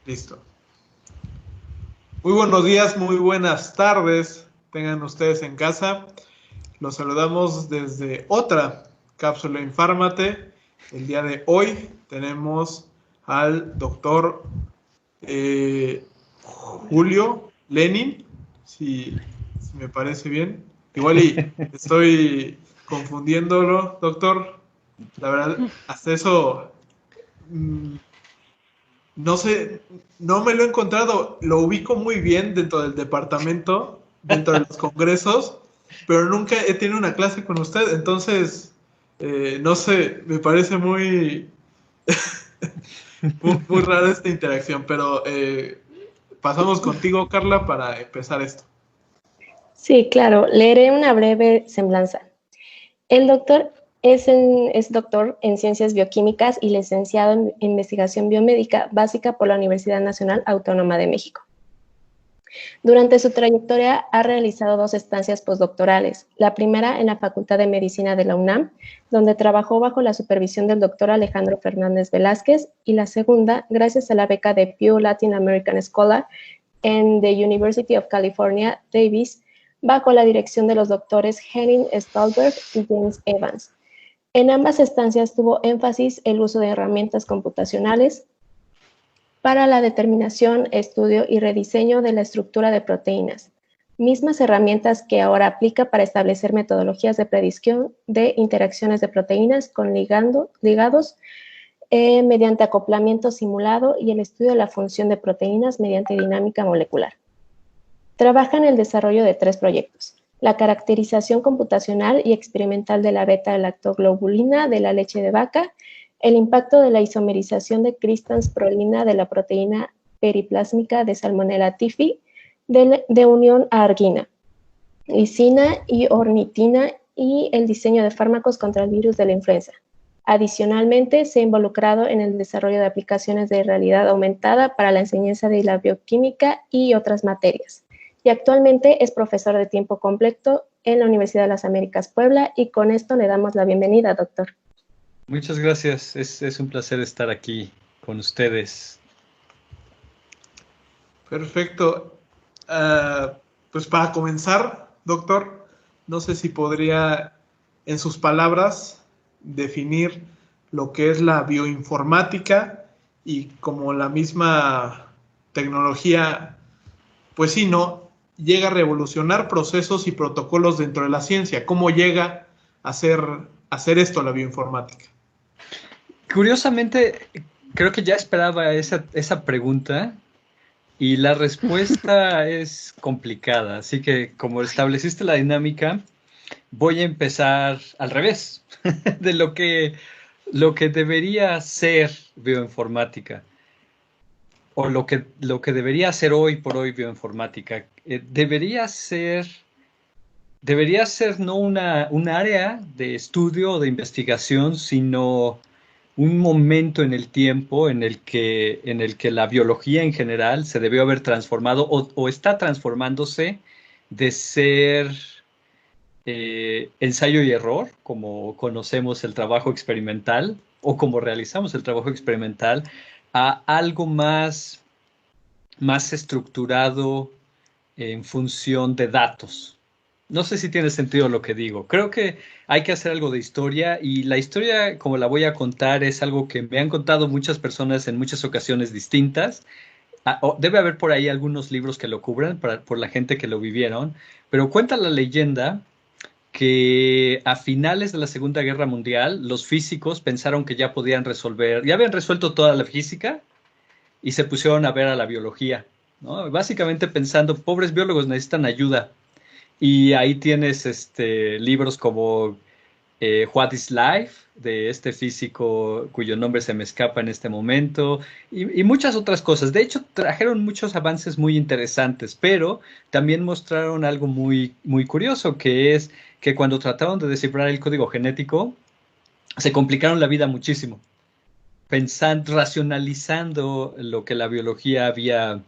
Listo. Muy buenos días, muy buenas tardes. Tengan ustedes en casa. Los saludamos desde otra cápsula Infármate. El día de hoy tenemos al doctor Julio Lenin, si me parece bien. Igual y estoy confundiéndolo, doctor. La verdad, hasta eso no sé, no me lo he encontrado. Lo ubico muy bien dentro del departamento, dentro de los congresos, pero nunca he tenido una clase con usted. Entonces, no sé, me parece muy rara esta interacción, pero pasamos contigo, Carla, para empezar esto. Sí, claro, leeré una breve semblanza. El doctor es doctor en Ciencias Bioquímicas y licenciado en Investigación Biomédica Básica por la Universidad Nacional Autónoma de México. Durante su trayectoria ha realizado 2 estancias postdoctorales, la primera en la Facultad de Medicina de la UNAM, donde trabajó bajo la supervisión del doctor Alejandro Fernández Velázquez, y la segunda gracias a la beca de Pew Latin American Scholar en the University of California, Davis, bajo la dirección de los doctores Henning Stolberg y James Evans. En ambas estancias tuvo énfasis el uso de herramientas computacionales para la determinación, estudio y rediseño de la estructura de proteínas, mismas herramientas que ahora aplica para establecer metodologías de predicción de interacciones de proteínas con ligados mediante acoplamiento simulado y el estudio de la función de proteínas mediante dinámica molecular. Trabaja en el desarrollo de 3 proyectos: la caracterización computacional y experimental de la beta-lactoglobulina de la leche de vaca, el impacto de la isomerización de cristansprolina de la proteína periplásmica de Salmonella typhi de unión a argina, lisina y ornitina, y el diseño de fármacos contra el virus de la influenza. Adicionalmente, se ha involucrado en el desarrollo de aplicaciones de realidad aumentada para la enseñanza de la bioquímica y otras materias. Y actualmente es profesor de tiempo completo en la Universidad de las Américas Puebla, y con esto le damos la bienvenida, doctor. Muchas gracias, es un placer estar aquí con ustedes. Perfecto. Pues para comenzar, doctor, no sé si podría, en sus palabras, definir lo que es la bioinformática y como la misma tecnología, pues sí, ¿no? Llega a revolucionar procesos y protocolos dentro de la ciencia. ¿Cómo llega a hacer esto la bioinformática? Curiosamente, creo que ya esperaba esa pregunta y la respuesta es complicada. Así que como estableciste la dinámica, voy a empezar al revés de lo que debería ser bioinformática o lo que debería ser hoy por hoy bioinformática. Debería ser no un área de estudio o de investigación, sino un momento en el tiempo en el que la biología en general se debió haber transformado o está transformándose de ser ensayo y error, como conocemos el trabajo experimental o como realizamos el trabajo experimental, a algo más estructurado en función de datos. No sé si tiene sentido lo que digo. Creo que hay que hacer algo de historia, y la historia, como la voy a contar, es algo que me han contado muchas personas en muchas ocasiones distintas. Debe haber por ahí algunos libros que lo cubran por la gente que lo vivieron, pero cuenta la leyenda que a finales de la Segunda Guerra Mundial los físicos pensaron que ya podían resolver, ya habían resuelto toda la física y se pusieron a ver a la biología, ¿no? Básicamente pensando, pobres biólogos necesitan ayuda. Y ahí tienes libros como What is Life, de este físico cuyo nombre se me escapa en este momento, y muchas otras cosas. De hecho, trajeron muchos avances muy interesantes, pero también mostraron algo muy curioso, que es que cuando trataron de descifrar el código genético, se complicaron la vida muchísimo, pensando, racionalizando lo que la biología había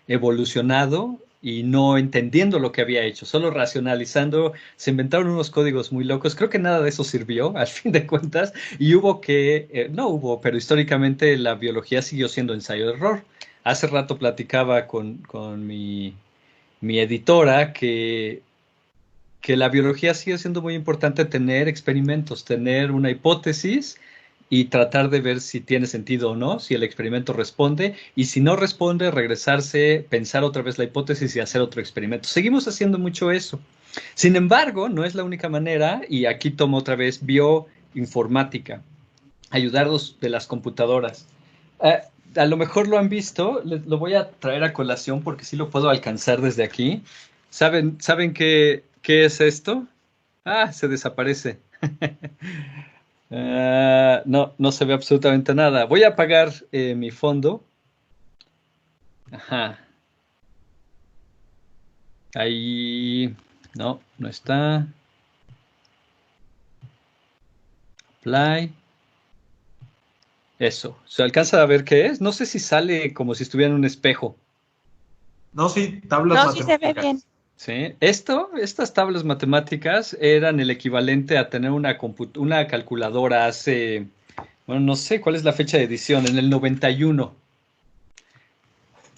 evolucionado y no entendiendo lo que había hecho, solo racionalizando, se inventaron unos códigos muy locos. Creo que nada de eso sirvió al fin de cuentas, y no hubo, pero históricamente la biología siguió siendo ensayo de error. Hace rato platicaba con mi editora que la biología sigue siendo muy importante tener experimentos, tener una hipótesis y tratar de ver si tiene sentido o no, si el experimento responde, y si no responde, regresarse, pensar otra vez la hipótesis y hacer otro experimento. Seguimos haciendo mucho eso. Sin embargo, no es la única manera, y aquí tomo otra vez bioinformática, ayudarlos de las computadoras. Eh, a lo mejor lo han visto, lo voy a traer a colación porque sí lo puedo alcanzar desde aquí. ¿Saben qué es esto? Ah, se desaparece. No, no se ve absolutamente nada. Voy a apagar mi fondo. Ajá. Ahí. No, no está. Apply. Eso. ¿Se alcanza a ver qué es? No sé si sale como si estuviera en un espejo. No, sí, tablas No, sí se ve bien. matemáticas. Sí. Estas tablas matemáticas eran el equivalente a tener una calculadora hace, bueno, no sé cuál es la fecha de edición, en el 91.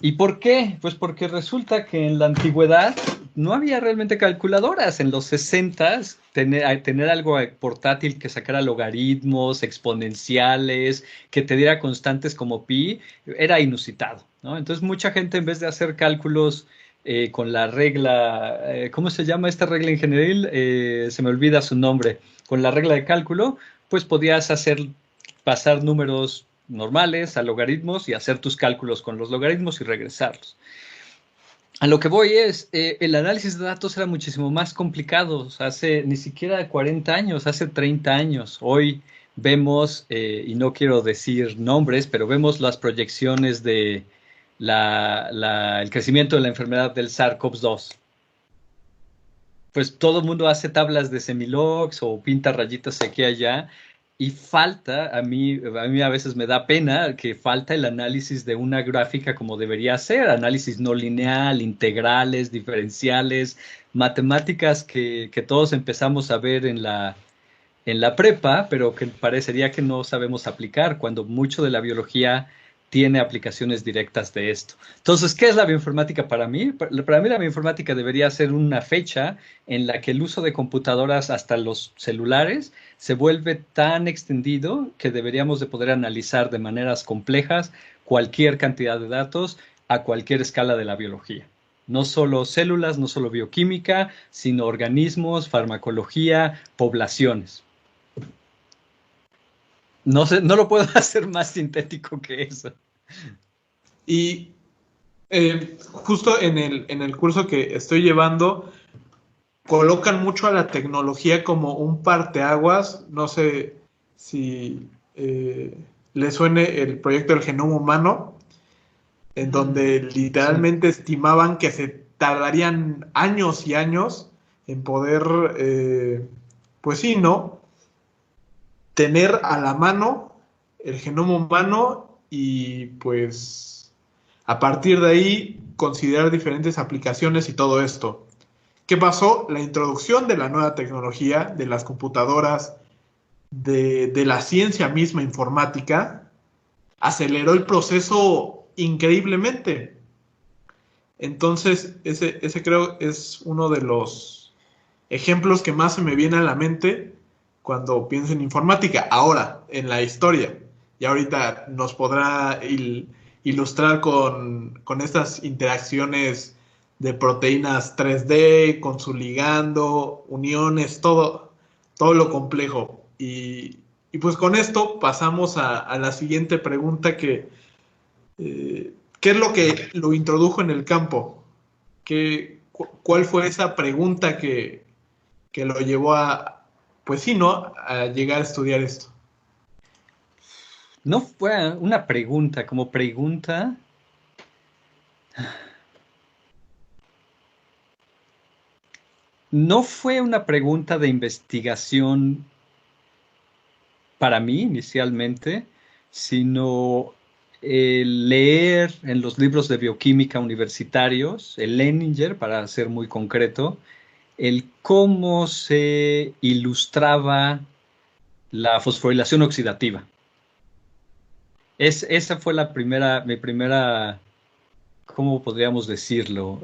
¿Y por qué? Pues porque resulta que en la antigüedad no había realmente calculadoras. En los 60 tener algo portátil que sacara logaritmos, exponenciales, que te diera constantes como pi, era inusitado, ¿no? Entonces mucha gente en vez de hacer cálculos con la regla, ¿cómo se llama esta regla en general? Se me olvida su nombre. Con la regla de cálculo, pues podías pasar números normales a logaritmos y hacer tus cálculos con los logaritmos y regresarlos. A lo que voy es, el análisis de datos era muchísimo más complicado, hace ni siquiera 40 años, hace 30 años. Hoy vemos, y no quiero decir nombres, pero vemos las proyecciones de el crecimiento de la enfermedad del SARS-CoV-2. Pues todo el mundo hace tablas de semilogs o pinta rayitas aquí y allá, y a mí a veces me da pena que falta el análisis de una gráfica como debería ser, análisis no lineal, integrales, diferenciales, matemáticas que todos empezamos a ver en la prepa, pero que parecería que no sabemos aplicar, cuando mucho de la biología tiene aplicaciones directas de esto. Entonces, ¿qué es la bioinformática para mí? Para mí la bioinformática debería ser una fecha en la que el uso de computadoras hasta los celulares se vuelve tan extendido que deberíamos de poder analizar de maneras complejas cualquier cantidad de datos a cualquier escala de la biología. No solo células, no solo bioquímica, sino organismos, farmacología, poblaciones. No sé, no lo puedo hacer más sintético que eso. Y justo en el curso que estoy llevando, colocan mucho a la tecnología como un parteaguas. No sé si le suene el proyecto del genoma humano, en donde literalmente estimaban que se tardarían años y años en poder, pues sí, ¿no? Tener a la mano el genoma humano y pues a partir de ahí considerar diferentes aplicaciones y todo esto. ¿Qué pasó? La introducción de la nueva tecnología, de las computadoras, de la ciencia misma informática, aceleró el proceso increíblemente. Entonces, ese creo es uno de los ejemplos que más se me viene a la mente cuando pienso en informática. Ahora, en la historia. Y ahorita nos podrá ilustrar con estas interacciones de proteínas 3D, con su ligando, uniones, todo lo complejo. Y pues con esto pasamos a la siguiente pregunta ¿qué es lo que lo introdujo en el campo? ¿Cuál fue esa pregunta que lo llevó pues sí, ¿no? A llegar a estudiar esto? No fue una pregunta, como pregunta. No fue una pregunta de investigación para mí inicialmente, sino el leer en los libros de bioquímica universitarios, el Leninger, para ser muy concreto, el cómo se ilustraba la fosforilación oxidativa. Esa fue mi primera ¿cómo podríamos decirlo?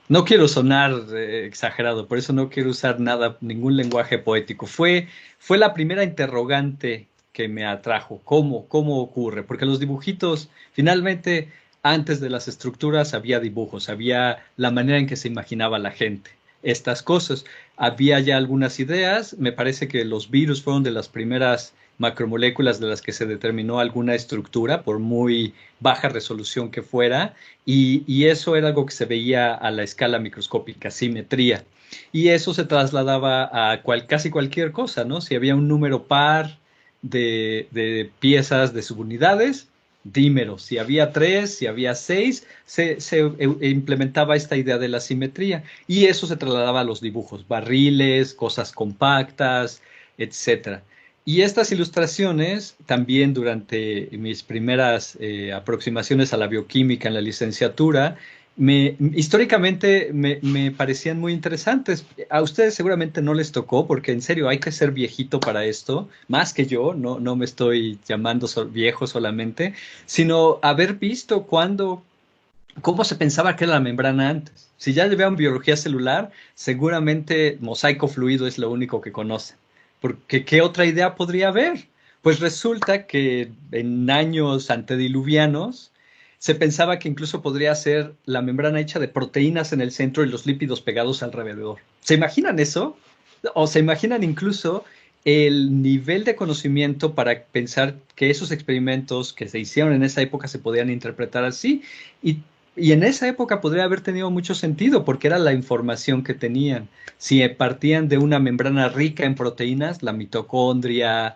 No quiero sonar exagerado, por eso no quiero usar nada, ningún lenguaje poético. Fue la primera interrogante que me atrajo. ¿Cómo ocurre? Porque los dibujitos, finalmente, antes de las estructuras había dibujos, había la manera en que se imaginaba la gente estas cosas. Había ya algunas ideas, me parece que los virus fueron de las primeras macromoléculas de las que se determinó alguna estructura, por muy baja resolución que fuera, y eso era algo que se veía a la escala microscópica, simetría. Y eso se trasladaba a casi cualquier cosa, ¿no? Si había un número par de piezas de subunidades, dímero. Si había tres, si había seis, se implementaba esta idea de la simetría. Y eso se trasladaba a los dibujos, barriles, cosas compactas, etcétera. Y estas ilustraciones, también durante mis primeras aproximaciones a la bioquímica en la licenciatura, históricamente me parecían muy interesantes. A ustedes seguramente no les tocó, porque en serio hay que ser viejito para esto, más que yo, no me estoy llamando viejo solamente, sino haber visto cómo se pensaba que era la membrana antes. Si ya llevaban biología celular, seguramente mosaico fluido es lo único que conocen. Porque ¿qué otra idea podría haber? Pues resulta que en años antediluvianos se pensaba que incluso podría ser la membrana hecha de proteínas en el centro y los lípidos pegados alrededor. ¿Se imaginan eso? ¿O se imaginan incluso el nivel de conocimiento para pensar que esos experimentos que se hicieron en esa época se podían interpretar así? Y, y en esa época podría haber tenido mucho sentido porque era la información que tenían. Si partían de una membrana rica en proteínas, la mitocondria,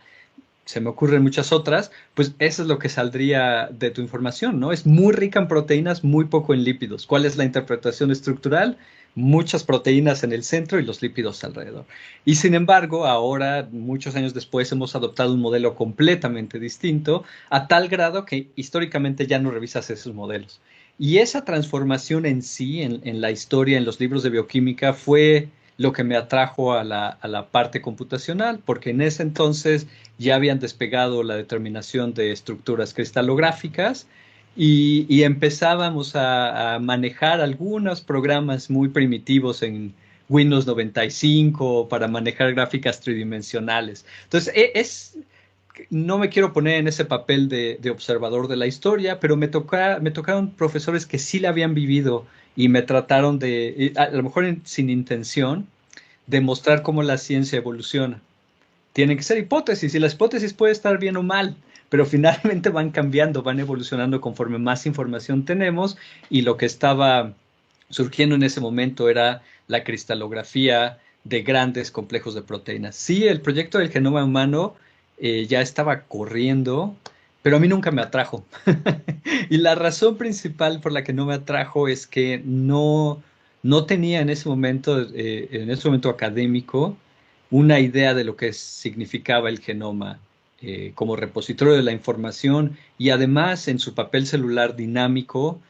se me ocurren muchas otras, pues eso es lo que saldría de tu información, ¿no? Es muy rica en proteínas, muy poco en lípidos. ¿Cuál es la interpretación estructural? Muchas proteínas en el centro y los lípidos alrededor. Y sin embargo, ahora, muchos años después, hemos adoptado un modelo completamente distinto, a tal grado que históricamente ya no revisas esos modelos. Y esa transformación en sí, en la historia, en los libros de bioquímica, fue lo que me atrajo a la parte computacional, porque en ese entonces ya habían despegado la determinación de estructuras cristalográficas y empezábamos a manejar algunos programas muy primitivos en Windows 95 para manejar gráficas tridimensionales. Entonces, no me quiero poner en ese papel de observador de la historia, pero me tocaron profesores que sí la habían vivido y me trataron a lo mejor sin intención, de mostrar cómo la ciencia evoluciona. Tienen que ser hipótesis y la hipótesis puede estar bien o mal, pero finalmente van cambiando, van evolucionando conforme más información tenemos y lo que estaba surgiendo en ese momento era la cristalografía de grandes complejos de proteínas. Sí, el proyecto del genoma humano ya estaba corriendo, pero a mí nunca me atrajo. Y la razón principal por la que no me atrajo es que no tenía en ese momento académico, una idea de lo que significaba el genoma como repositorio de la información y además en su papel celular dinámico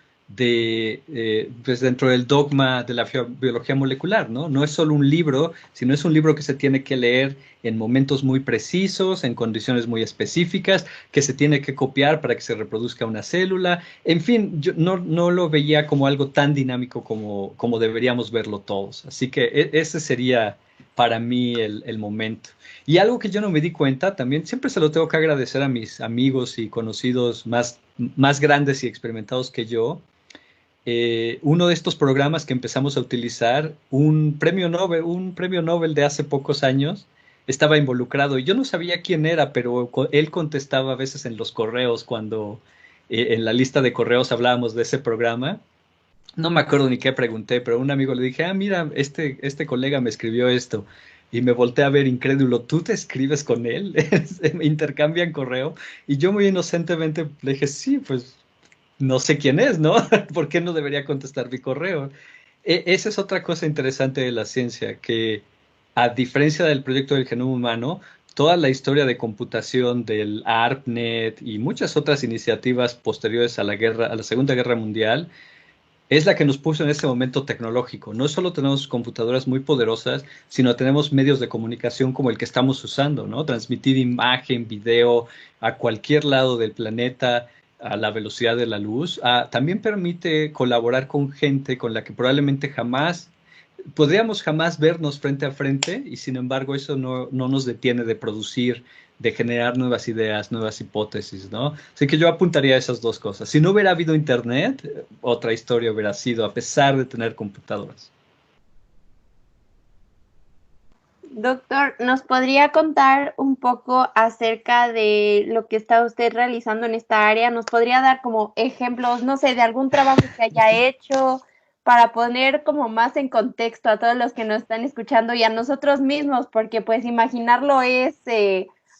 pues dentro del dogma de la biología molecular, ¿no? No es solo un libro, sino es un libro que se tiene que leer en momentos muy precisos, en condiciones muy específicas, que se tiene que copiar para que se reproduzca una célula. En fin, yo no lo veía como algo tan dinámico como deberíamos verlo todos. Así que ese sería para mí el momento. Y algo que yo no me di cuenta, también siempre se lo tengo que agradecer a mis amigos y conocidos más grandes y experimentados que yo. Uno de estos programas que empezamos a utilizar, un premio Nobel de hace pocos años, estaba involucrado y yo no sabía quién era, pero él contestaba a veces en los correos cuando en la lista de correos hablábamos de ese programa. No me acuerdo ni qué pregunté, pero a un amigo le dije, mira, este colega me escribió esto. Y me volteé a ver incrédulo, ¿tú te escribes con él? Me intercambian correo. Y yo muy inocentemente le dije, sí, pues no sé quién es, ¿no? ¿Por qué no debería contestar mi correo? Esa es otra cosa interesante de la ciencia, que a diferencia del proyecto del genoma humano, toda la historia de computación del ARPANET y muchas otras iniciativas posteriores a a la Segunda Guerra Mundial, es la que nos puso en este momento tecnológico. No solo tenemos computadoras muy poderosas, sino tenemos medios de comunicación como el que estamos usando, ¿no? Transmitir imagen, video a cualquier lado del planeta, a la velocidad de la luz. También permite colaborar con gente con la que probablemente podríamos jamás vernos frente a frente, y sin embargo eso no nos detiene de producir, de generar nuevas ideas, nuevas hipótesis, ¿no? Así que yo apuntaría a esas dos cosas. Si no hubiera habido internet, otra historia hubiera sido, a pesar de tener computadoras. Doctor, ¿nos podría contar un poco acerca de lo que está usted realizando en esta área? ¿Nos podría dar como ejemplos, no sé, de algún trabajo que haya hecho para poner como más en contexto a todos los que nos están escuchando y a nosotros mismos? Porque pues imaginarlo es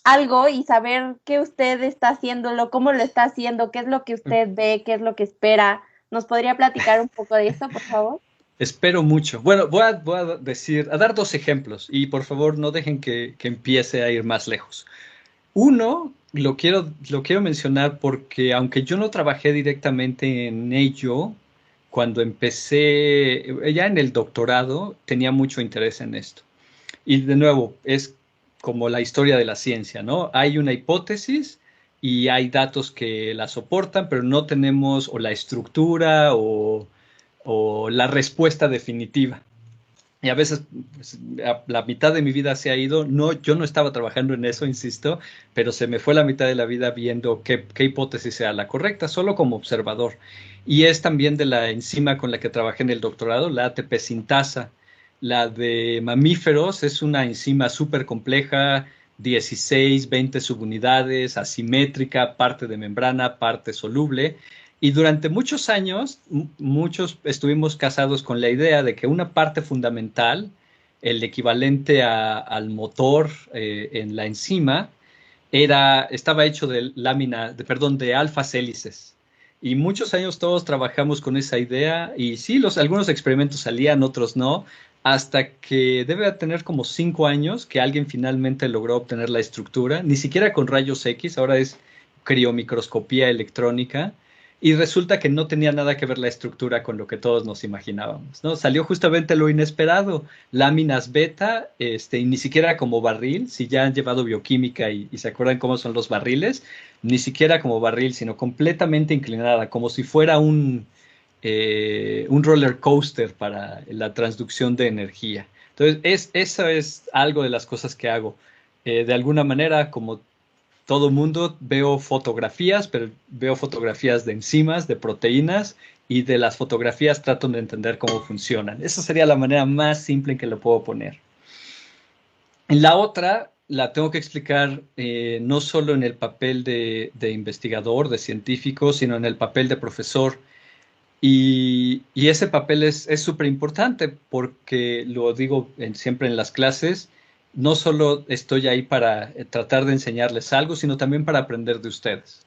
algo, y saber qué usted está haciéndolo, cómo lo está haciendo, qué es lo que usted ve, qué es lo que espera. ¿Nos podría platicar un poco de eso, por favor? Espero mucho. Bueno, voy a dar dos ejemplos y por favor no dejen que empiece a ir más lejos. Uno, lo quiero mencionar porque aunque yo no trabajé directamente en ello, cuando empecé ya en el doctorado, tenía mucho interés en esto. Y de nuevo, es como la historia de la ciencia, ¿no? Hay una hipótesis y hay datos que la soportan, pero no tenemos o la estructura o la respuesta definitiva. Y a veces pues, la mitad de mi vida se ha ido. No, yo no estaba trabajando en eso, insisto, pero se me fue la mitad de la vida viendo qué hipótesis sea la correcta, solo como observador. Y es también de la enzima con la que trabajé en el doctorado, la ATP sintasa. La de mamíferos es una enzima súper compleja, 16, 20 subunidades, asimétrica, parte de membrana, parte soluble. Y durante muchos años, muchos estuvimos casados con la idea de que una parte fundamental, el equivalente al motor en la enzima, estaba hecho de de alfas hélices. Y muchos años todos trabajamos con esa idea y sí, algunos experimentos salían, otros no, hasta que debe tener como 5 años que alguien finalmente logró obtener la estructura, ni siquiera con rayos X, ahora es criomicroscopía electrónica. Y resulta que no tenía nada que ver la estructura con lo que todos nos imaginábamos, ¿no? Salió justamente lo inesperado, láminas beta, y ni siquiera como barril. Si ya han llevado bioquímica y se acuerdan cómo son los barriles, ni siquiera como barril, sino completamente inclinada, como si fuera un roller coaster para la transducción de energía. Entonces, eso es algo de las cosas que hago. De alguna manera, como todo mundo, veo fotografías, pero veo fotografías de enzimas, de proteínas, y de las fotografías trato de entender cómo funcionan. Esa sería la manera más simple en que lo puedo poner. En la otra, la tengo que explicar no solo en el papel de investigador, de científico, sino en el papel de profesor. Y ese papel es súper importante porque lo digo siempre en las clases. No solo estoy ahí para tratar de enseñarles algo, sino también para aprender de ustedes.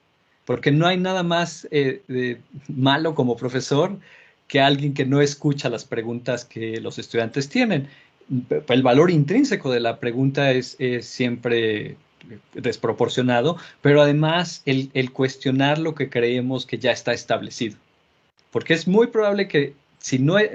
Porque no hay nada más malo como profesor que alguien que no escucha las preguntas que los estudiantes tienen. El valor intrínseco de la pregunta es siempre desproporcionado, pero además el cuestionar lo que creemos que ya está establecido. Porque es muy probable que,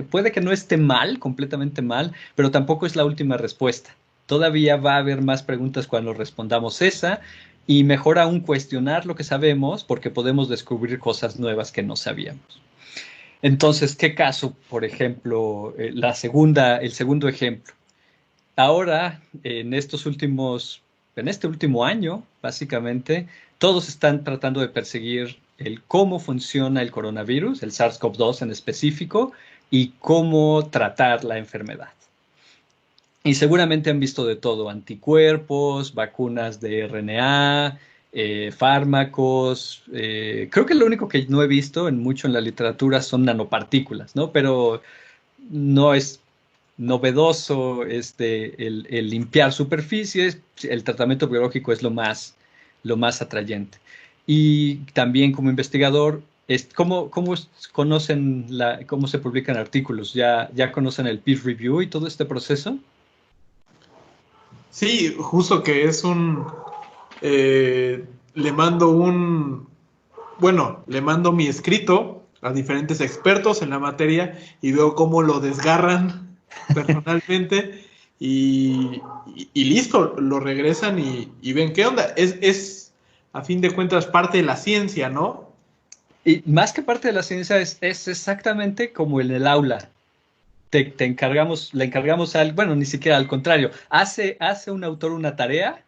puede que no esté mal, completamente mal, pero tampoco es la última respuesta. Todavía va a haber más preguntas cuando respondamos esa, y mejor aún cuestionar lo que sabemos porque podemos descubrir cosas nuevas que no sabíamos. Entonces, ¿qué caso? Por ejemplo, el segundo ejemplo. Ahora, en este último año, básicamente, todos están tratando de perseguir el cómo funciona el coronavirus, el SARS-CoV-2 en específico, y cómo tratar la enfermedad. Y seguramente han visto de todo: anticuerpos, vacunas de RNA, fármacos. Creo que lo único que no he visto mucho en la literatura son nanopartículas, ¿no? Pero no es novedoso el limpiar superficies. El tratamiento biológico es lo más atrayente. Y también como investigador, ¿cómo conocen cómo se publican artículos? ¿Ya conocen el peer review y todo este proceso? Sí, justo que es le mando mi escrito a diferentes expertos en la materia y veo cómo lo desgarran personalmente y listo, lo regresan y ven qué onda. Es, a fin de cuentas, parte de la ciencia, ¿no? Y más que parte de la ciencia es exactamente como en el aula. Le encargamos bueno, ni siquiera al contrario, hace un autor una tarea,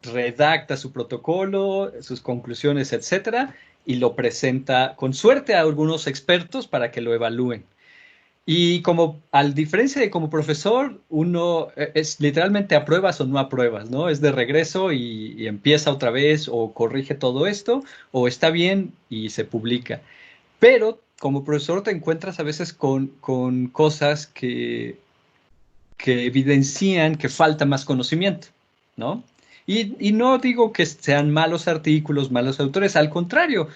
redacta su protocolo, sus conclusiones, etcétera, y lo presenta con suerte a algunos expertos para que lo evalúen. Y como, a diferencia de como profesor, uno es literalmente apruebas o no apruebas, ¿no? Es de regreso y empieza otra vez o corrige todo esto o está bien y se publica. Pero como profesor te encuentras a veces con cosas que evidencian que falta más conocimiento, ¿no? Y no digo que sean malos artículos, malos autores, al contrario,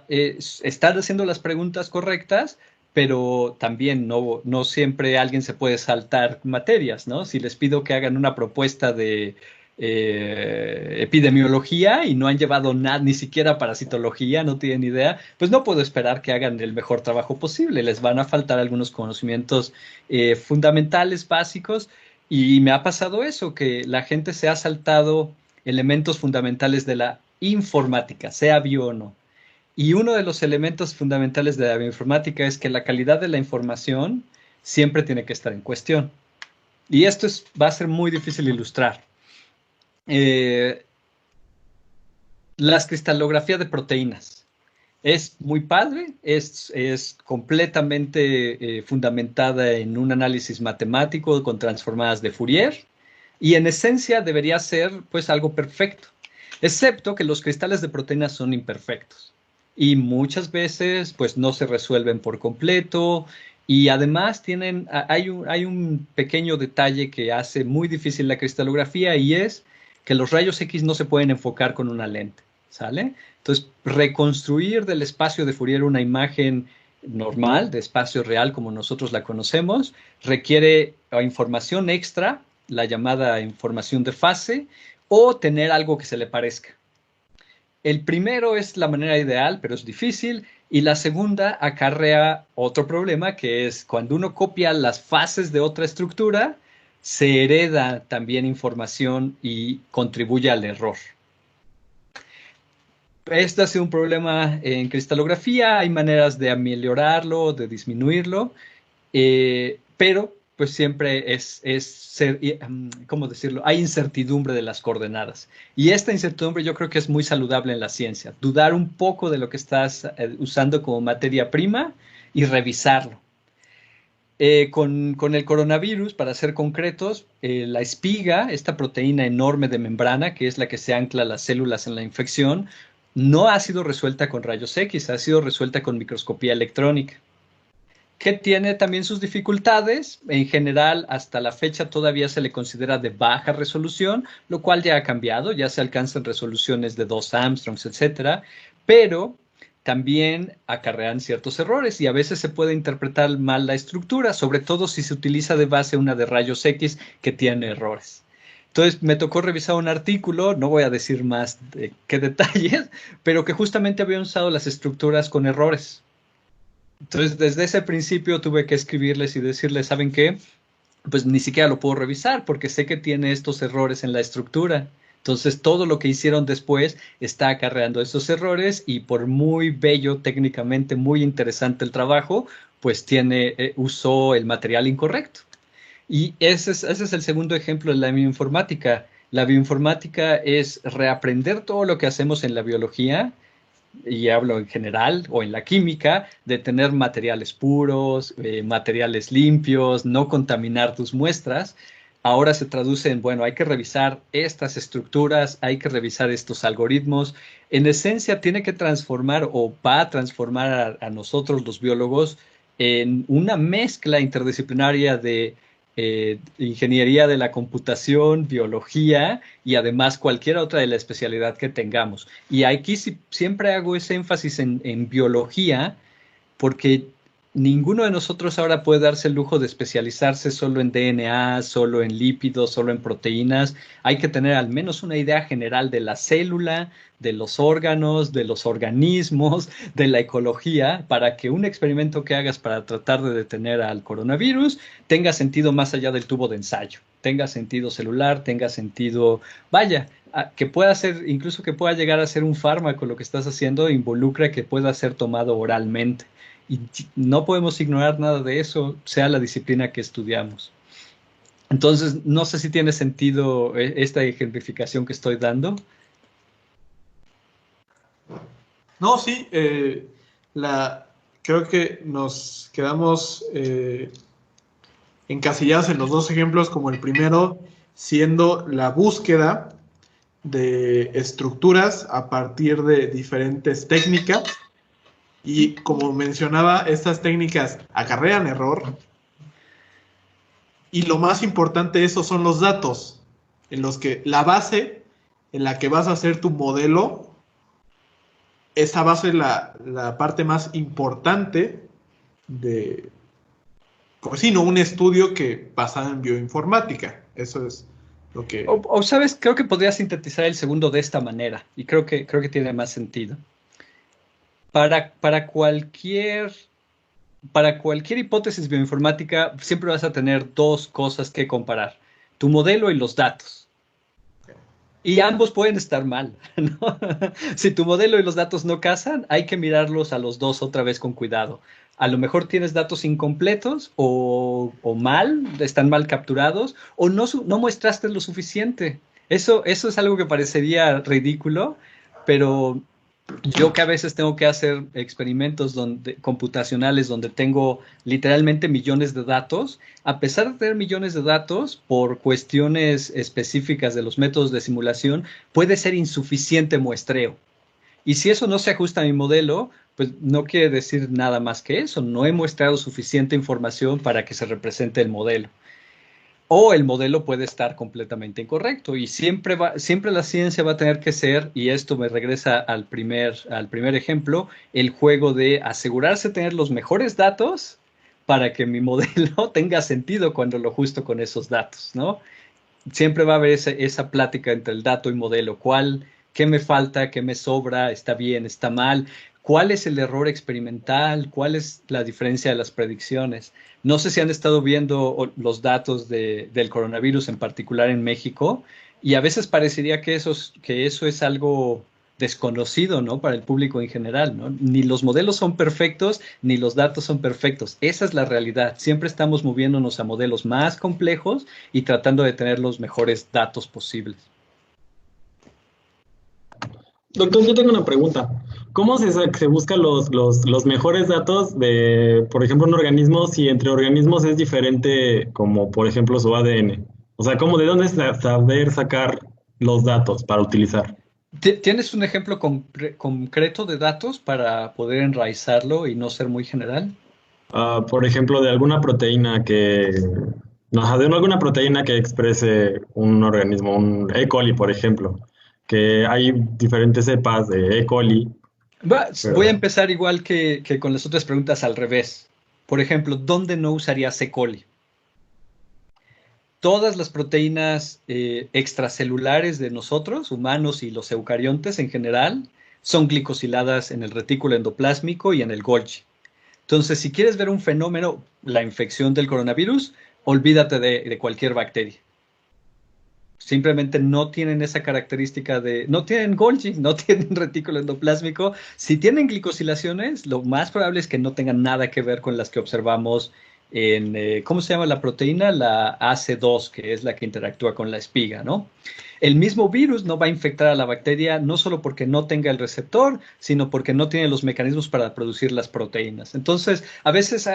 están haciendo las preguntas correctas, pero también no siempre alguien se puede saltar materias, ¿no? Si les pido que hagan una propuesta de epidemiología y no han llevado nada, ni siquiera parasitología, no tienen idea, pues no puedo esperar que hagan el mejor trabajo posible. Les van a faltar algunos conocimientos fundamentales, básicos, y me ha pasado eso, que la gente se ha saltado elementos fundamentales de la informática, sea bio o no. Y uno de los elementos fundamentales de la bioinformática es que la calidad de la información siempre tiene que estar en cuestión. Y esto va a ser muy difícil ilustrar. Las cristalografías de proteínas. Es muy padre, es completamente fundamentada en un análisis matemático con transformadas de Fourier y en esencia debería ser pues algo perfecto, excepto que los cristales de proteínas son imperfectos y muchas veces pues no se resuelven por completo y además hay un pequeño detalle que hace muy difícil la cristalografía y es que los rayos X no se pueden enfocar con una lente, ¿sale? Entonces, reconstruir del espacio de Fourier una imagen normal, de espacio real como nosotros la conocemos, requiere información extra, la llamada información de fase, o tener algo que se le parezca. El primero es la manera ideal, pero es difícil, y la segunda acarrea otro problema, que es cuando uno copia las fases de otra estructura, se hereda también información y contribuye al error. Este ha sido un problema en cristalografía, hay maneras de ameliorarlo, de disminuirlo, pero pues siempre ¿cómo decirlo? Hay incertidumbre de las coordenadas. Y esta incertidumbre yo creo que es muy saludable en la ciencia. Dudar un poco de lo que estás usando como materia prima y revisarlo. Con el coronavirus, para ser concretos, la espiga, esta proteína enorme de membrana, que es la que se ancla a las células en la infección, no ha sido resuelta con rayos X, ha sido resuelta con microscopía electrónica, que tiene también sus dificultades. En general, hasta la fecha todavía se le considera de baja resolución, lo cual ya ha cambiado, ya se alcanzan resoluciones de 2 Armstrongs, etcétera, pero también acarrean ciertos errores y a veces se puede interpretar mal la estructura, sobre todo si se utiliza de base una de rayos X que tiene errores. Entonces me tocó revisar un artículo, no voy a decir más de qué detalles, pero que justamente había usado las estructuras con errores. Entonces desde ese principio tuve que escribirles y decirles, ¿saben qué? Pues ni siquiera lo puedo revisar porque sé que tiene estos errores en la estructura. Entonces, todo lo que hicieron después está acarreando esos errores y por muy bello, técnicamente muy interesante el trabajo, pues usó el material incorrecto. Y ese es el segundo ejemplo de la bioinformática. La bioinformática es reaprender todo lo que hacemos en la biología, y hablo en general, o en la química, de tener materiales puros, materiales limpios, no contaminar tus muestras. Ahora se traduce en, bueno, hay que revisar estas estructuras, hay que revisar estos algoritmos. En esencia, tiene que transformar o va a transformar a nosotros los biólogos en una mezcla interdisciplinaria de ingeniería de la computación, biología y además cualquier otra de la especialidad que tengamos. Y aquí siempre hago ese énfasis en biología porque ninguno de nosotros ahora puede darse el lujo de especializarse solo en DNA, solo en lípidos, solo en proteínas. Hay que tener al menos una idea general de la célula, de los órganos, de los organismos, de la ecología, para que un experimento que hagas para tratar de detener al coronavirus tenga sentido más allá del tubo de ensayo, tenga sentido celular, tenga sentido, vaya, que pueda ser, incluso que pueda llegar a ser un fármaco lo que estás haciendo, involucra que pueda ser tomado oralmente. Y no podemos ignorar nada de eso, sea la disciplina que estudiamos. Entonces, no sé si tiene sentido esta ejemplificación que estoy dando. No, sí, creo que nos quedamos encasillados en los dos ejemplos, como el primero siendo la búsqueda de estructuras a partir de diferentes técnicas. Y como mencionaba, estas técnicas acarrean error. Y lo más importante de eso son los datos, en los que la base en la que vas a hacer tu modelo, esa base es la parte más importante de, pues sí, no un estudio que basado en bioinformática. Eso es lo que... O sabes, creo que podría sintetizar el segundo de esta manera, y creo que tiene más sentido. Para cualquier hipótesis bioinformática, siempre vas a tener dos cosas que comparar: tu modelo y los datos. Y ambos pueden estar mal, ¿no? Si tu modelo y los datos no casan, hay que mirarlos a los dos otra vez con cuidado. A lo mejor tienes datos incompletos o están mal capturados, o no muestraste lo suficiente. Eso es algo que parecería ridículo, pero yo que a veces tengo que hacer experimentos computacionales donde tengo literalmente millones de datos, a pesar de tener millones de datos, por cuestiones específicas de los métodos de simulación, puede ser insuficiente muestreo. Y si eso no se ajusta a mi modelo, pues no quiere decir nada más que eso. No he muestrado suficiente información para que se represente el modelo. O el modelo puede estar completamente incorrecto, y siempre la ciencia va a tener que ser, y esto me regresa al primer ejemplo, el juego de asegurarse de tener los mejores datos para que mi modelo tenga sentido cuando lo ajusto con esos datos, ¿no? Siempre va a haber esa plática entre el dato y modelo. ¿Qué me falta? ¿Qué me sobra? ¿Está bien? ¿Está mal? ¿Cuál es el error experimental? ¿Cuál es la diferencia de las predicciones? No sé si han estado viendo los datos del coronavirus, en particular en México, y a veces parecería que eso es algo desconocido, ¿no? Para el público en general, ¿no? Ni los modelos son perfectos, ni los datos son perfectos. Esa es la realidad. Siempre estamos moviéndonos a modelos más complejos y tratando de tener los mejores datos posibles. Doctor, yo tengo una pregunta. ¿Cómo se buscan los mejores datos de, por ejemplo, un organismo si entre organismos es diferente, como por ejemplo su ADN? O sea, ¿de dónde saber sacar los datos para utilizar? ¿Tienes un ejemplo concreto de datos para poder enraizarlo y no ser muy general? Por ejemplo, de alguna proteína alguna proteína que exprese un organismo, un E. coli, por ejemplo, que hay diferentes cepas de E. coli. Voy a empezar igual que con las otras preguntas, al revés. Por ejemplo, ¿dónde no usarías E. coli? Todas las proteínas extracelulares de nosotros, humanos y los eucariontes en general, son glicosiladas en el retículo endoplásmico y en el Golgi. Entonces, si quieres ver un fenómeno, la infección del coronavirus, olvídate de cualquier bacteria. Simplemente no tienen esa característica no tienen Golgi, no tienen retículo endoplásmico. Si tienen glicosilaciones, lo más probable es que no tengan nada que ver con las que observamos en, ¿cómo se llama la proteína? La AC2, que es la que interactúa con la espiga, ¿no? El mismo virus no va a infectar a la bacteria no solo porque no tenga el receptor, sino porque no tiene los mecanismos para producir las proteínas. Entonces, a veces,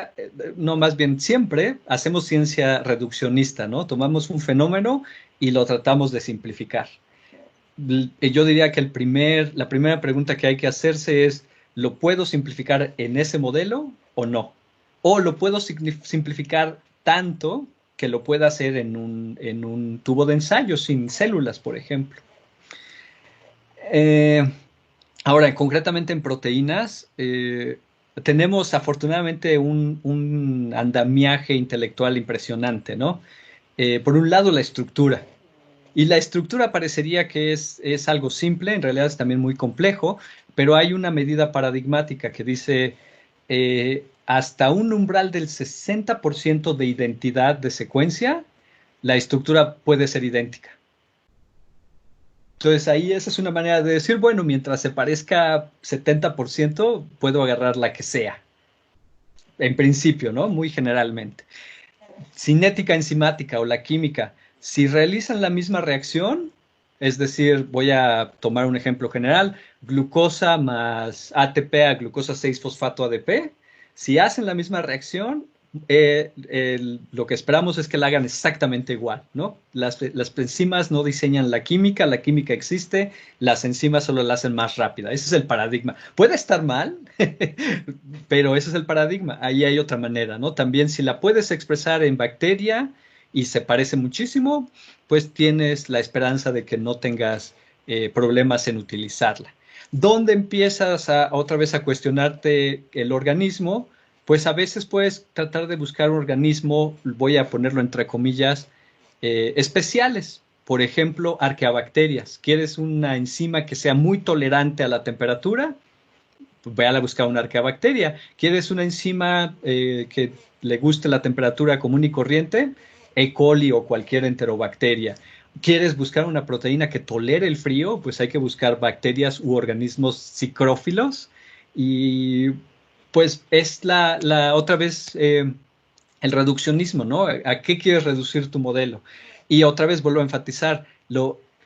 no, más bien siempre, hacemos ciencia reduccionista, ¿no? Tomamos un fenómeno y lo tratamos de simplificar. Yo diría que la primera pregunta que hay que hacerse es, ¿lo puedo simplificar en ese modelo o no? O lo puedo simplificar tanto que lo pueda hacer en un tubo de ensayo sin células, por ejemplo. Ahora, concretamente en proteínas, tenemos afortunadamente un andamiaje intelectual impresionante, ¿no? Por un lado, la estructura. Y la estructura parecería que es algo simple, en realidad es también muy complejo, pero hay una medida paradigmática que dice hasta un umbral del 60% de identidad de secuencia, la estructura puede ser idéntica. Entonces ahí esa es una manera de decir, bueno, mientras se parezca 70%, puedo agarrar la que sea. En principio, ¿no? Muy generalmente. Cinética enzimática o la química, si realizan la misma reacción, es decir, voy a tomar un ejemplo general, glucosa más ATP a glucosa 6-fosfato ADP, si hacen la misma reacción, lo que esperamos es que la hagan exactamente igual, ¿no? Las enzimas no diseñan la química existe, las enzimas solo la hacen más rápida. Ese es el paradigma. Puede estar mal, pero ese es el paradigma. Ahí hay otra manera, ¿no? También si la puedes expresar en bacteria y se parece muchísimo, pues tienes la esperanza de que no tengas problemas en utilizarla. ¿Dónde empiezas otra vez a cuestionarte el organismo? Pues a veces puedes tratar de buscar un organismo, voy a ponerlo entre comillas, especiales. Por ejemplo, arqueabacterias. ¿Quieres una enzima que sea muy tolerante a la temperatura? Pues ve a buscar una arqueabacteria. ¿Quieres una enzima que le guste la temperatura común y corriente? E. coli o cualquier enterobacteria. ¿Quieres buscar una proteína que tolere el frío? Pues hay que buscar bacterias u organismos psicrófilos. Y pues es otra vez el reduccionismo, ¿no? ¿A qué quieres reducir tu modelo? Y otra vez vuelvo a enfatizar,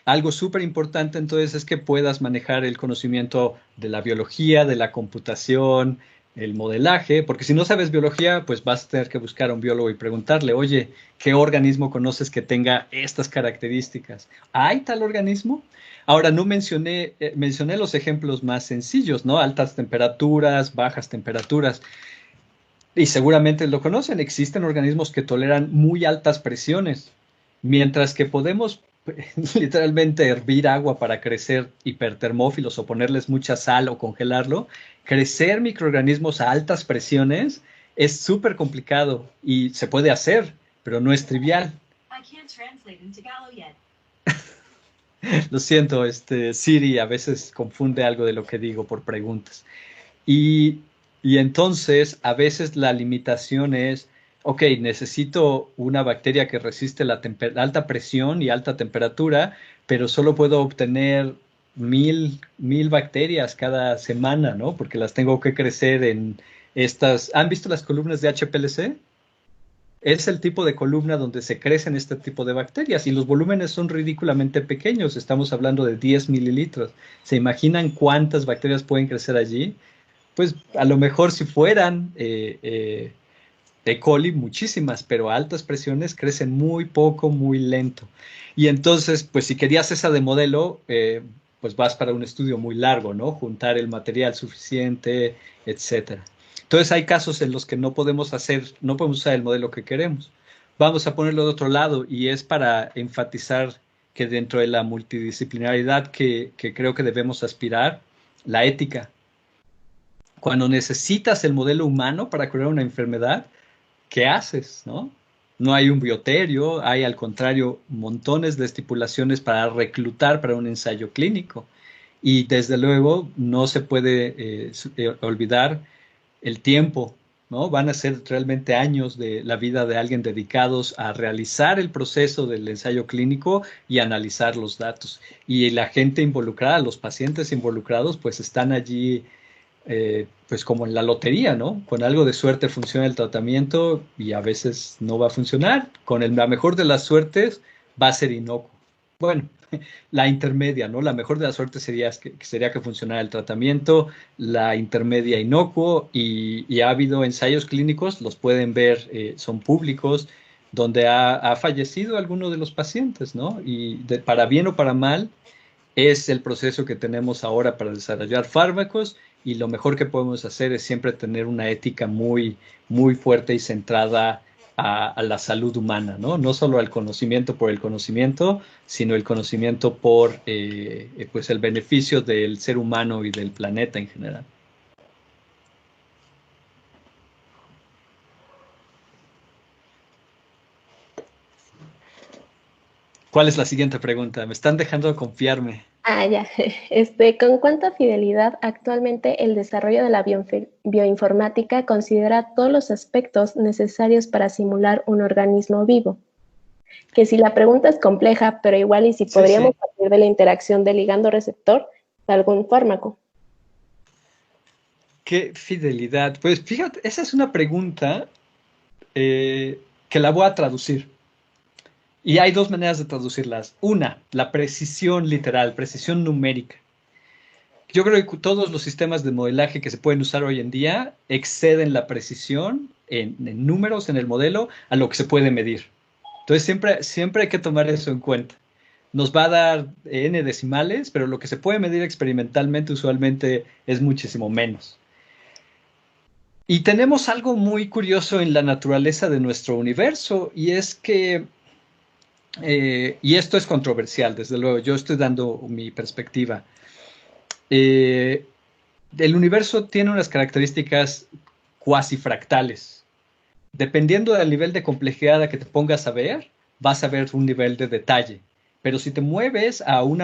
algo súper importante entonces es que puedas manejar el conocimiento de la biología, de la computación, el modelaje, porque si no sabes biología, pues vas a tener que buscar a un biólogo y preguntarle, oye, ¿qué organismo conoces que tenga estas características? ¿Hay tal organismo? Ahora, no mencioné los ejemplos más sencillos, ¿no? Altas temperaturas, bajas temperaturas. Y seguramente lo conocen, existen organismos que toleran muy altas presiones, mientras que podemos literalmente hervir agua para crecer hipertermófilos o ponerles mucha sal o congelarlo. Crecer microorganismos a altas presiones es súper complicado y se puede hacer, pero no es trivial. Lo siento, Siri a veces confunde algo de lo que digo por preguntas. Y, y entonces a veces la limitación es, ok, necesito una bacteria que resiste la alta presión y alta temperatura, pero solo puedo obtener 1000 bacterias cada semana, ¿no? Porque las tengo que crecer en estas. ¿Han visto las columnas de HPLC? Es el tipo de columna donde se crecen este tipo de bacterias y los volúmenes son ridículamente pequeños. Estamos hablando de 10 mililitros. ¿Se imaginan cuántas bacterias pueden crecer allí? Pues a lo mejor si fueran E. coli, muchísimas, pero a altas presiones crecen muy poco, muy lento. Y entonces, pues si querías esa de modelo, pues vas para un estudio muy largo, ¿no? Juntar el material suficiente, etcétera. Entonces hay casos en los que no podemos usar el modelo que queremos. Vamos a ponerlo de otro lado y es para enfatizar que dentro de la multidisciplinaridad que creo que debemos aspirar, la ética. Cuando necesitas el modelo humano para curar una enfermedad, ¿qué haces? No hay un bioterio, hay al contrario montones de estipulaciones para reclutar para un ensayo clínico. Y desde luego no se puede olvidar el tiempo, ¿no? Van a ser realmente años de la vida de alguien dedicados a realizar el proceso del ensayo clínico y analizar los datos. Y la gente involucrada, los pacientes involucrados, pues están allí pues como en la lotería, ¿no? Con algo de suerte funciona el tratamiento y a veces no va a funcionar. Con la mejor de las suertes va a ser inocuo. Bueno, la intermedia, ¿no? La mejor de las suertes sería que funcionara el tratamiento, la intermedia inocuo y ha habido ensayos clínicos, los pueden ver, son públicos, donde ha fallecido alguno de los pacientes, ¿no? Y para bien o para mal, es el proceso que tenemos ahora para desarrollar fármacos y lo mejor que podemos hacer es siempre tener una ética muy, muy fuerte y centrada a la salud humana, ¿no? No solo al conocimiento por el conocimiento, sino el conocimiento por pues el beneficio del ser humano y del planeta en general. ¿Cuál es la siguiente pregunta? Me están dejando de confiarme. Ya. ¿Con cuánta fidelidad actualmente el desarrollo de la bioinformática considera todos los aspectos necesarios para simular un organismo vivo? que si la pregunta es compleja, pero igual y si podríamos partir de la interacción del ligando-receptor de algún fármaco. Qué fidelidad. Pues fíjate, esa es una pregunta que la voy a traducir. Y hay dos maneras de traducirlas. Una, la precisión literal, precisión numérica. Yo creo que todos los sistemas de modelaje que se pueden usar hoy en día exceden la precisión en números en el modelo a lo que se puede medir. Entonces siempre hay que tomar eso en cuenta. Nos va a dar n decimales, pero lo que se puede medir experimentalmente usualmente es muchísimo menos. Y tenemos algo muy curioso en la naturaleza de nuestro universo, y es que, y esto es controversial, desde luego, yo estoy dando mi perspectiva. El universo tiene unas características cuasi fractales. Dependiendo del nivel de complejidad a que te pongas a ver, vas a ver un nivel de detalle. Pero si te mueves a un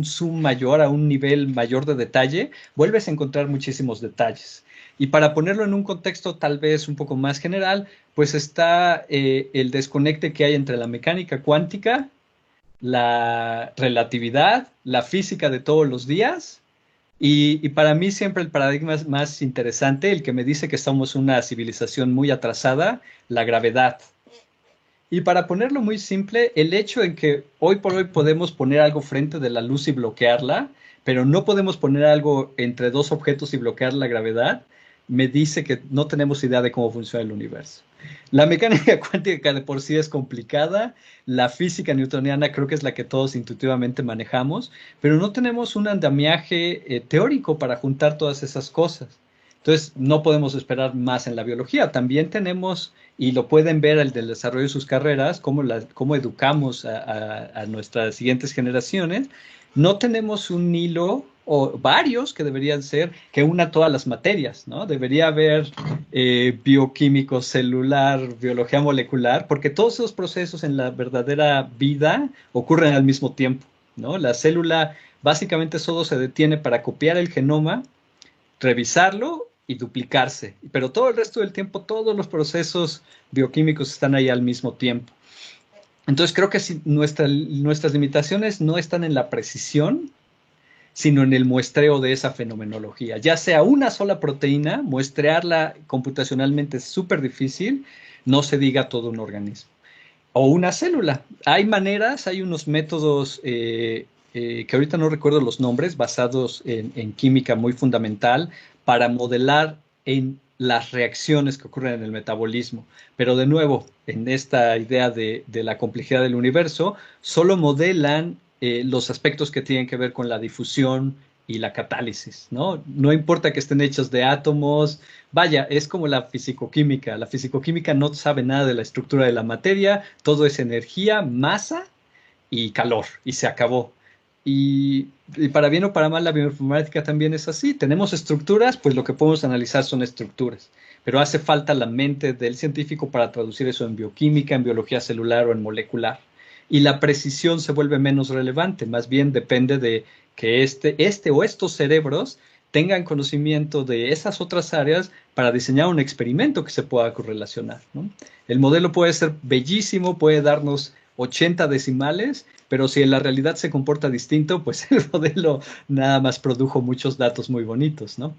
zoom mayor, a un nivel mayor de detalle, vuelves a encontrar muchísimos detalles. Y para ponerlo en un contexto tal vez un poco más general, pues está el desconecte que hay entre la mecánica cuántica, la relatividad, la física de todos los días. Y para mí siempre el paradigma más interesante, el que me dice que somos una civilización muy atrasada, la gravedad. Y para ponerlo muy simple, el hecho en que hoy por hoy podemos poner algo frente de la luz y bloquearla, pero no podemos poner algo entre dos objetos y bloquear la gravedad, me dice que no tenemos idea de cómo funciona el universo. La mecánica cuántica de por sí es complicada, la física newtoniana creo que es la que todos intuitivamente manejamos, pero no tenemos un andamiaje teórico para juntar todas esas cosas. Entonces, no podemos esperar más en la biología. También tenemos, y lo pueden ver el del desarrollo de sus carreras, cómo educamos a nuestras siguientes generaciones. No tenemos un hilo o varios que deberían ser que una todas las materias, ¿no? Debería haber bioquímico, celular, biología molecular, porque todos esos procesos en la verdadera vida ocurren al mismo tiempo, ¿no? La célula básicamente solo se detiene para copiar el genoma, revisarlo y duplicarse. Pero todo el resto del tiempo, todos los procesos bioquímicos están ahí al mismo tiempo. Entonces creo que si nuestras limitaciones no están en la precisión, sino en el muestreo de esa fenomenología. Ya sea una sola proteína, muestrearla computacionalmente es súper difícil, no se diga todo un organismo. O una célula. Hay maneras, hay unos métodos que ahorita no recuerdo los nombres, basados en química muy fundamental, para modelar en las reacciones que ocurren en el metabolismo. Pero de nuevo, en esta idea de la complejidad del universo, solo modelan los aspectos que tienen que ver con la difusión y la catálisis, ¿no? No importa que estén hechos de átomos, vaya, es como la fisicoquímica. La fisicoquímica no sabe nada de la estructura de la materia, todo es energía, masa y calor, y se acabó. Y para bien o para mal, la bioinformática también es así. Tenemos estructuras, pues lo que podemos analizar son estructuras. Pero hace falta la mente del científico para traducir eso en bioquímica, en biología celular o en molecular. Y la precisión se vuelve menos relevante. Más bien depende de que este o estos cerebros tengan conocimiento de esas otras áreas para diseñar un experimento que se pueda correlacionar, ¿no? El modelo puede ser bellísimo, puede darnos 80 decimales, pero si en la realidad se comporta distinto, pues el modelo nada más produjo muchos datos muy bonitos, ¿no?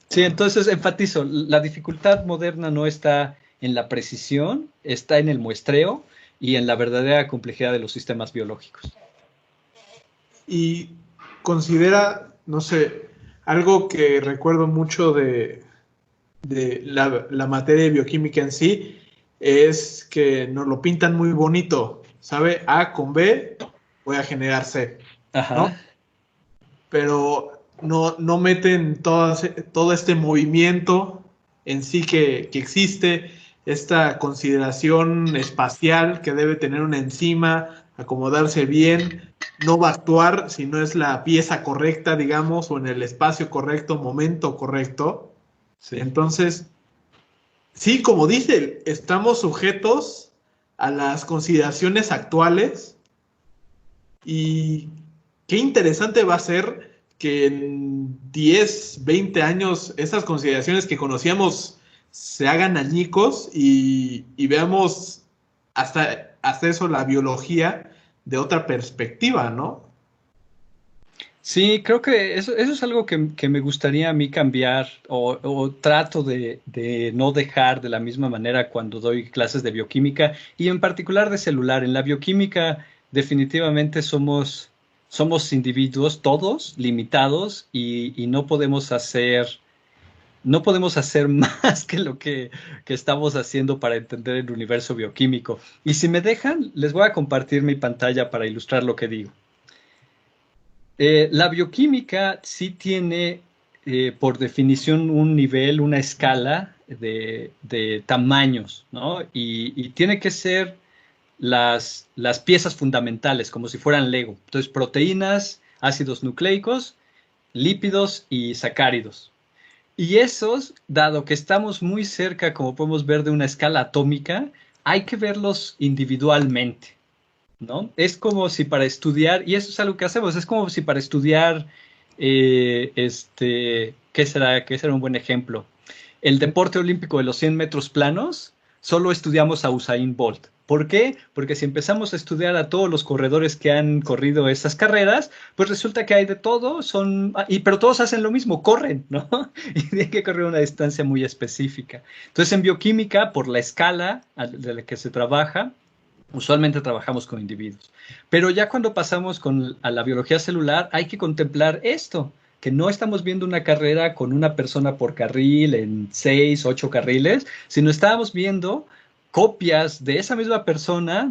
Sí, entonces enfatizo, la dificultad moderna no está en la precisión, está en el muestreo y en la verdadera complejidad de los sistemas biológicos. Y considera, no sé, algo que recuerdo mucho de la materia de bioquímica en sí, es que nos lo pintan muy bonito, ¿sabe? A con B voy a generar C, Ajá. ¿no? Pero no meten todo este movimiento en sí que existe, esta consideración espacial que debe tener una enzima, acomodarse bien, no va a actuar si no es la pieza correcta, digamos, o en el espacio correcto, momento correcto. Sí. Entonces, sí, como dice, estamos sujetos a las consideraciones actuales y qué interesante va a ser que en 10, 20 años esas consideraciones que conocíamos se hagan añicos y veamos hasta eso, la biología de otra perspectiva, ¿no? Sí, creo que eso es algo que me gustaría a mí cambiar o trato de no dejar de la misma manera cuando doy clases de bioquímica y en particular de celular. En la bioquímica definitivamente somos individuos todos limitados y no podemos hacer más que lo que estamos haciendo para entender el universo bioquímico. Y si me dejan, les voy a compartir mi pantalla para ilustrar lo que digo. La bioquímica sí tiene, por definición, un nivel, una escala de tamaños, ¿no? Y tiene que ser las piezas fundamentales, como si fueran Lego. Entonces, proteínas, ácidos nucleicos, lípidos y sacáridos. Y esos, dado que estamos muy cerca, como podemos ver, de una escala atómica, hay que verlos individualmente, ¿no? Es como si para estudiar, y eso es algo que hacemos, es como si para estudiar, ¿qué será? ¿Qué será un buen ejemplo? El deporte olímpico de los 100 metros planos, solo estudiamos a Usain Bolt. ¿Por qué? Porque si empezamos a estudiar a todos los corredores que han corrido esas carreras, pues resulta que hay de todo, pero todos hacen lo mismo, corren, ¿no? Y tienen que correr una distancia muy específica. Entonces, en bioquímica, por la escala de la que se trabaja, usualmente trabajamos con individuos. Pero ya cuando pasamos a la biología celular, hay que contemplar esto, que no estamos viendo una carrera con una persona por carril en 6, 8 carriles, sino estábamos viendo copias de esa misma persona,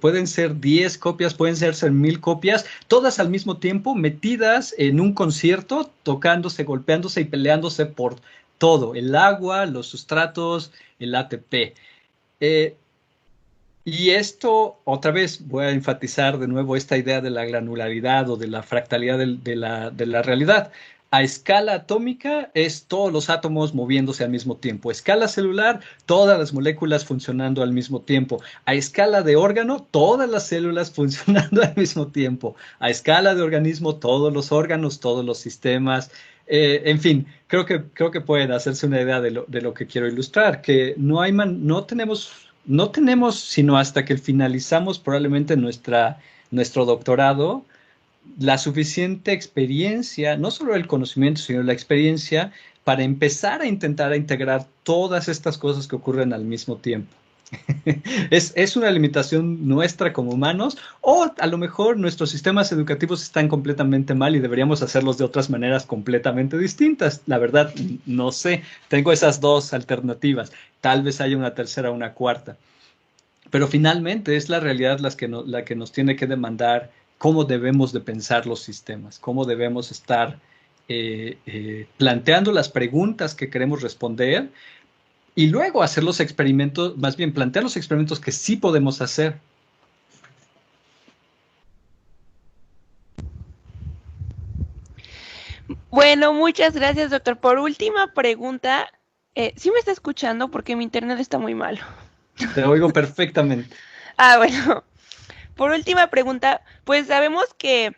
pueden ser 10 copias, pueden ser 1000 copias, todas al mismo tiempo, metidas en un concierto, tocándose, golpeándose y peleándose por todo, el agua, los sustratos, el ATP. Y esto, otra vez, voy a enfatizar de nuevo esta idea de la granularidad o de la fractalidad de la realidad. A escala atómica es todos los átomos moviéndose al mismo tiempo. A escala celular, todas las moléculas funcionando al mismo tiempo. A escala de órgano, todas las células funcionando al mismo tiempo. A escala de organismo, todos los órganos, todos los sistemas. En fin, creo que pueden hacerse una idea de lo que quiero ilustrar, que no tenemos, sino hasta que finalizamos probablemente nuestro doctorado, la suficiente experiencia, no solo el conocimiento, sino la experiencia para empezar a intentar a integrar todas estas cosas que ocurren al mismo tiempo. Es una limitación nuestra como humanos, o a lo mejor nuestros sistemas educativos están completamente mal y deberíamos hacerlos de otras maneras completamente distintas. La verdad, no sé. Tengo esas dos alternativas. Tal vez haya una tercera o una cuarta. Pero finalmente es la realidad la que nos tiene que demandar cómo debemos de pensar los sistemas, cómo debemos estar planteando las preguntas que queremos responder y luego hacer los experimentos, más bien plantear los experimentos que sí podemos hacer. Bueno, muchas gracias, doctor. Por última pregunta, ¿sí me está escuchando? Porque mi internet está muy malo. Te oigo perfectamente. Bueno. Por última pregunta, pues sabemos que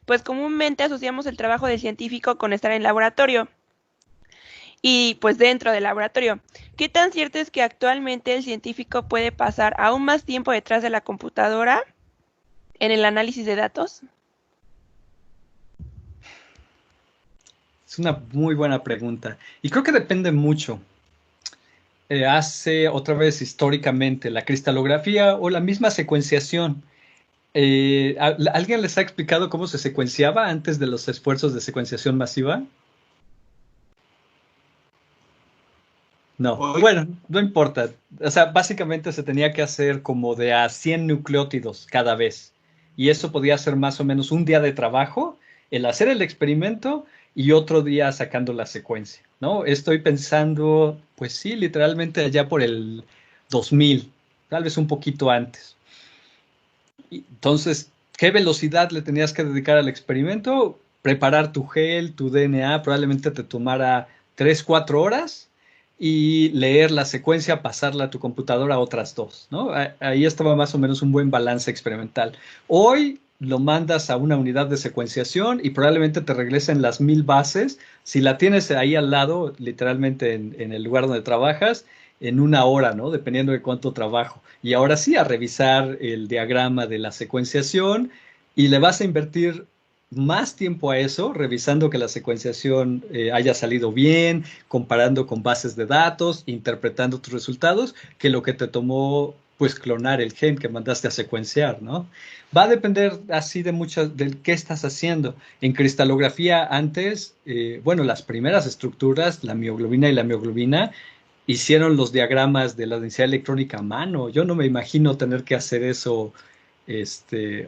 pues comúnmente asociamos el trabajo del científico con estar en laboratorio y pues dentro del laboratorio. ¿Qué tan cierto es que actualmente el científico puede pasar aún más tiempo detrás de la computadora en el análisis de datos? Es una muy buena pregunta y creo que depende mucho. Otra vez históricamente la cristalografía o la misma secuenciación. ¿Alguien les ha explicado cómo se secuenciaba antes de los esfuerzos de secuenciación masiva? No. Bueno, no importa. O sea, básicamente se tenía que hacer como de a 100 nucleótidos cada vez. Y eso podía ser más o menos un día de trabajo, el hacer el experimento y otro día sacando la secuencia, ¿no? Estoy pensando, pues sí, literalmente allá por el 2000, tal vez un poquito antes. Entonces, ¿qué velocidad le tenías que dedicar al experimento? Preparar tu gel, tu DNA, probablemente te tomara 3, 4 horas y leer la secuencia, pasarla a tu computadora otras 2, ¿no? Ahí estaba más o menos un buen balance experimental. Hoy lo mandas a una unidad de secuenciación y probablemente te regresen las 1000 bases. Si la tienes ahí al lado, literalmente en el lugar donde trabajas, en 1 hora, ¿no? Dependiendo de cuánto trabajo. Y ahora sí, a revisar el diagrama de la secuenciación y le vas a invertir más tiempo a eso, revisando que la secuenciación haya salido bien, comparando con bases de datos, interpretando tus resultados, que lo que te tomó, pues, clonar el gen que mandaste a secuenciar, ¿no? Va a depender así de muchas, de qué estás haciendo. En cristalografía antes, bueno, las primeras estructuras, la mioglobina y la mioglobina, hicieron los diagramas de la densidad electrónica a mano. Yo no me imagino tener que hacer eso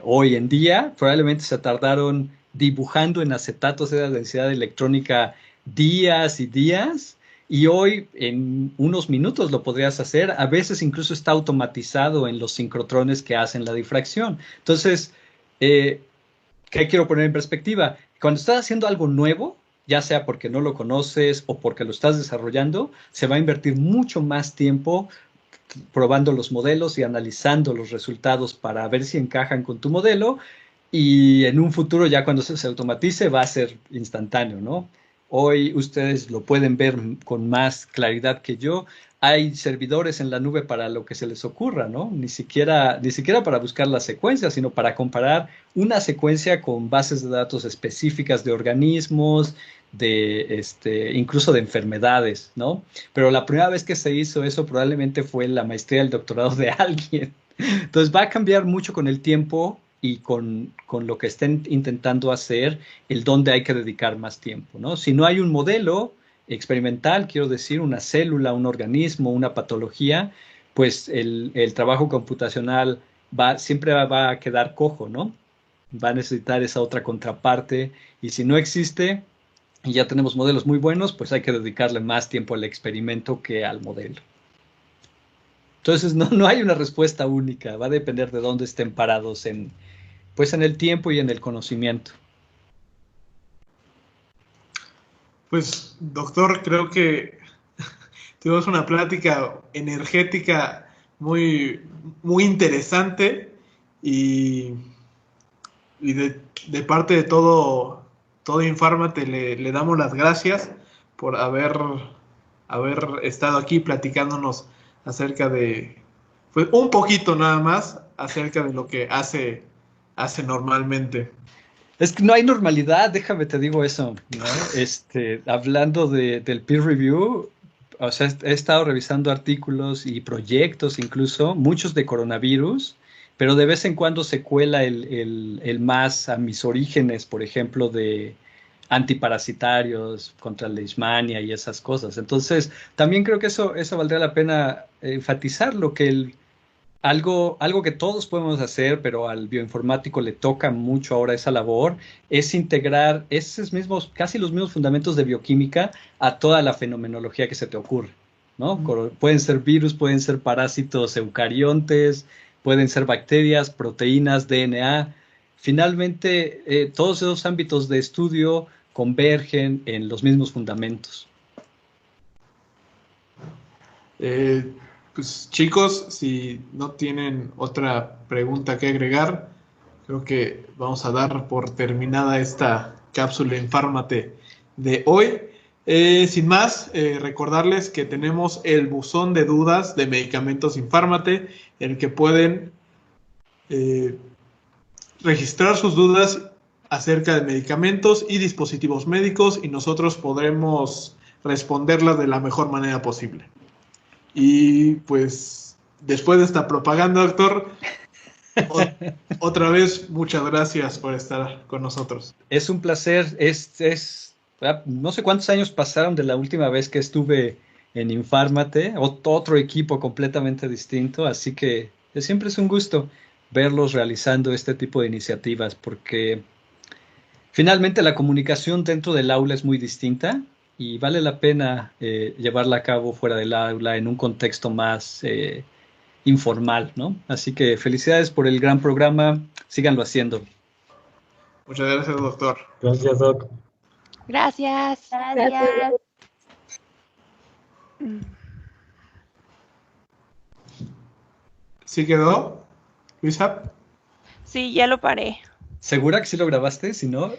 hoy en día. Probablemente se tardaron dibujando en acetatos de la densidad electrónica días y días, y hoy en unos minutos lo podrías hacer. A veces incluso está automatizado en los sincrotrones que hacen la difracción. Entonces, ¿qué quiero poner en perspectiva? Cuando estás haciendo algo nuevo, ya sea porque no lo conoces o porque lo estás desarrollando, se va a invertir mucho más tiempo probando los modelos y analizando los resultados para ver si encajan con tu modelo, y en un futuro ya cuando se automatice va a ser instantáneo, ¿no? Hoy ustedes lo pueden ver con más claridad que yo. Hay servidores en la nube para lo que se les ocurra, ¿no? Ni siquiera para buscar la secuencia, sino para comparar una secuencia con bases de datos específicas de organismos, incluso de enfermedades, ¿no? Pero la primera vez que se hizo eso probablemente fue la maestría y el doctorado de alguien. Entonces va a cambiar mucho con el tiempo y con lo que estén intentando hacer, el dónde hay que dedicar más tiempo, ¿no? Si no hay un modelo experimental, quiero decir, una célula, un organismo, una patología, pues el trabajo computacional siempre va a quedar cojo, ¿no? Va a necesitar esa otra contraparte, y si no existe y ya tenemos modelos muy buenos, pues hay que dedicarle más tiempo al experimento que al modelo. Entonces no hay una respuesta única, va a depender de dónde estén parados pues en el tiempo y en el conocimiento. Pues, doctor, creo que tuvimos una plática energética muy, muy interesante, y de parte de todo Infármate le damos las gracias por haber estado aquí platicándonos acerca de, pues un poquito nada más, acerca de lo que hace normalmente. Es que no hay normalidad, déjame te digo eso, ¿no? Hablando del peer review, o sea, he estado revisando artículos y proyectos, incluso muchos de coronavirus, pero de vez en cuando se cuela el más a mis orígenes, por ejemplo, de antiparasitarios contra la leishmania y esas cosas. Entonces, también creo que eso valdría la pena enfatizar, lo que algo que todos podemos hacer, pero al bioinformático le toca mucho ahora esa labor, es integrar casi los mismos fundamentos de bioquímica a toda la fenomenología que se te ocurre, ¿no? Pueden ser virus, pueden ser parásitos eucariontes, pueden ser bacterias, proteínas, DNA. Finalmente, todos esos ámbitos de estudio convergen en los mismos fundamentos. Pues chicos, si no tienen otra pregunta que agregar, creo que vamos a dar por terminada esta cápsula Infármate de hoy. Sin más, recordarles que tenemos el buzón de dudas de medicamentos Infármate, en el que pueden registrar sus dudas acerca de medicamentos y dispositivos médicos, y nosotros podremos responderlas de la mejor manera posible. Y pues, después de esta propaganda, doctor, otra vez, muchas gracias por estar con nosotros. Es un placer. No sé cuántos años pasaron de la última vez que estuve en Infármate, otro equipo completamente distinto, así que siempre es un gusto verlos realizando este tipo de iniciativas, porque finalmente la comunicación dentro del aula es muy distinta y vale la pena llevarla a cabo fuera del aula en un contexto más informal, ¿no? Así que felicidades por el gran programa, síganlo haciendo. Muchas gracias, doctor. Gracias, Doc. Gracias. Gracias. ¿Sí quedó, Luisa? Sí, ya lo paré. ¿Segura que sí lo grabaste? Si no,